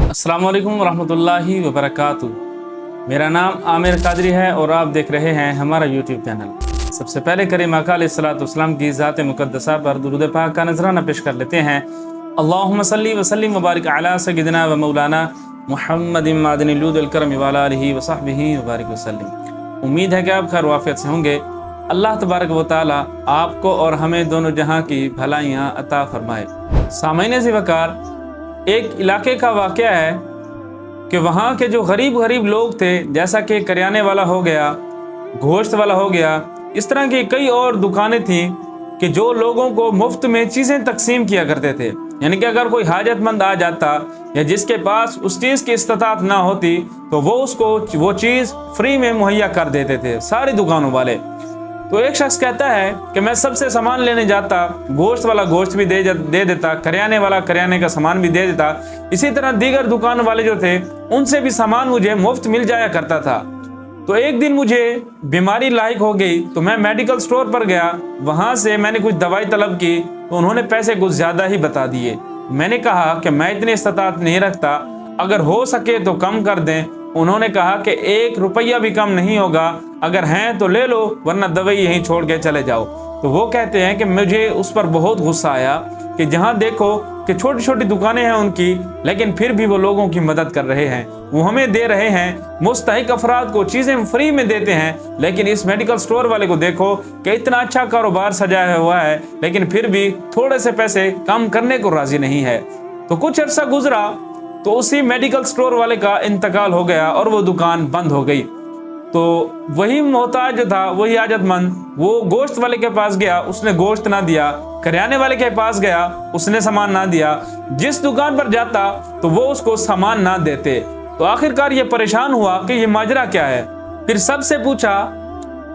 अस्सलाम वालेकुम रहमतुल्लाहि व बरकातुहू। मेरा नाम आमिर कादरी है और आप देख रहे हैं हमारा यूट्यूब चैनल। सबसे पहले करीम आका अलैहिस्सलाम की ज़ात मुक़द्दसा पर दुरूद पाक का नजराना पेश कर लेते हैं। अल्लाहुम्मा सल्ली व सल्लिम व बारिक अला सय्यिदिना व मौलाना मुहम्मदिन मादनिल लूदुल करम व अला आलिहि व सहबिहि व बारिक वसल्लम। उम्मीद है कि आप खैर वाफ़ियत से होंगे। अल्लाह तबारक व तआला आपको और हमें दोनों जहां की भलाइयाँ अता फरमाए। सामईन ज़िवकार, एक इलाके का वाक़या है कि वहाँ के जो गरीब लोग थे, जैसा कि करियाने वाला हो गया, गोश्त वाला हो गया, इस तरह की कई और दुकानें थीं कि जो लोगों को मुफ्त में चीज़ें तकसीम किया करते थे। यानी कि अगर कोई हाजतमंद आ जाता या जिसके पास उस चीज़ की इस्तात ना होती तो वो उसको वो चीज़ फ्री में मुहैया कर देते थे सारी दुकानों वाले। तो एक शख्स कहता है कि मैं सबसे सामान लेने जाता, गोश्त वाला गोश्त भी दे देता, करियाने वाला करियाने का सामान भी दे देता, इसी तरह दीगर दुकान वाले जो थे उनसे भी सामान मुझे मुफ्त मिल जाया करता था। तो एक दिन मुझे बीमारी लायक हो गई तो मैं मेडिकल स्टोर पर गया, वहाँ से मैंने कुछ दवाई तलब की तो उन्होंने पैसे कुछ ज़्यादा ही बता दिए। मैंने कहा कि मैं इतनी इस्तात नहीं रखता, अगर हो सके तो कम कर दें। उन्होंने कहा कि 1 रुपया भी कम नहीं होगा, अगर हैं तो ले लो वरना दवाई यहीं छोड़ के चले जाओ। तो वो कहते हैं कि मुझे उस पर बहुत गुस्सा आया कि जहाँ देखो कि छोटी छोटी दुकानें हैं उनकी, लेकिन फिर भी वो लोगों की मदद कर रहे हैं, वो हमें दे रहे हैं, मुस्तहिक अफराद को चीज़ें फ्री में देते हैं। लेकिन इस मेडिकल स्टोर वाले को देखो कि इतना अच्छा कारोबार सजाया हुआ है लेकिन फिर भी थोड़े से पैसे कम करने को राजी नहीं है। तो कुछ अर्सा गुजरा तो उसी मेडिकल स्टोर वाले का इंतकाल हो गया और वो दुकान बंद हो गई। तो वही मोहताज जो था, वही हाजतमंद, वो गोश्त वाले के पास गया, उसने गोश्त ना दिया, करियाने वाले के पास गया, उसने सामान ना दिया, जिस दुकान पर जाता तो वो उसको सामान ना देते। तो आखिरकार ये परेशान हुआ कि ये माजरा क्या है। फिर सबसे पूछा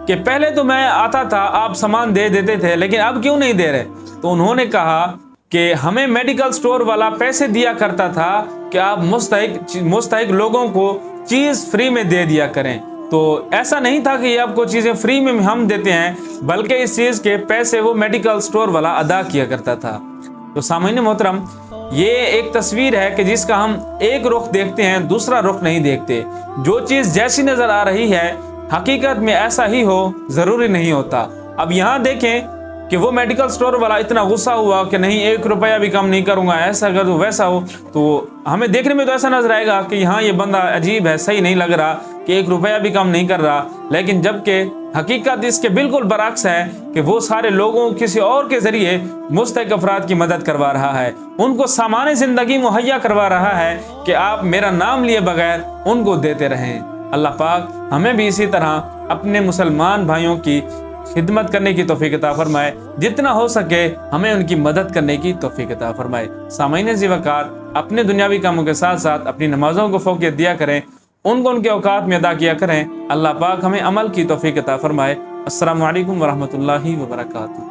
कि पहले तो मैं आता था, आप सामान दे देते थे, लेकिन अब क्यों नहीं दे रहे। तो उन्होंने कहा कि हमें मेडिकल स्टोर वाला पैसे दिया करता था कि आप मुस्तहिक लोगों को चीज़ फ्री में दे दिया करें। तो ऐसा नहीं था कि आपको चीज़ें फ्री में हम देते हैं, बल्कि इस चीज़ के पैसे वो मेडिकल स्टोर वाला अदा किया करता था। तो सामईन मोहतरम, ये एक तस्वीर है कि जिसका हम एक रुख देखते हैं, दूसरा रुख नहीं देखते। जो चीज़ जैसी नज़र आ रही है हकीकत में ऐसा ही हो ज़रूरी नहीं होता। अब यहाँ देखें कि वो मेडिकल स्टोर वाला इतना गुस्सा हुआ कि नहीं 1 रुपया भी कम नहीं करूँगा, ऐसा अगर तो वैसा हो। तो हमें देखने में तो ऐसा नजर आएगा कि यहाँ ये बंदा अजीब है, सही नहीं लग रहा कि 1 रुपया भी कम नहीं कर रहा, लेकिन जबकि हकीकत इसके बिल्कुल बरअक्स है कि वो सारे लोगों किसी और के जरिए मुस्तहिक अफराद की मदद करवा रहा है, उनको सामान ज़िंदगी मुहैया करवा रहा है कि आप मेरा नाम लिए बगैर उनको देते रहें। अल्लाह पाक हमें भी इसी तरह अपने मुसलमान भाइयों की खिदमत करने की तौफीक अता फरमाए, जितना हो सके हमें उनकी मदद करने की तौफीक अता फरमाए। सामईन ज़िवकार, अपने दुनियावी कामों के साथ साथ अपनी नमाजों को फ़ौक़ियत दिया करें, उनको उनके औकात में अदा किया करें। अल्लाह पाक हमें अमल की तौफीक अता फरमाए। अस्सलामु अलैकुम व रहमतुल्लाहि व बरकातुहू।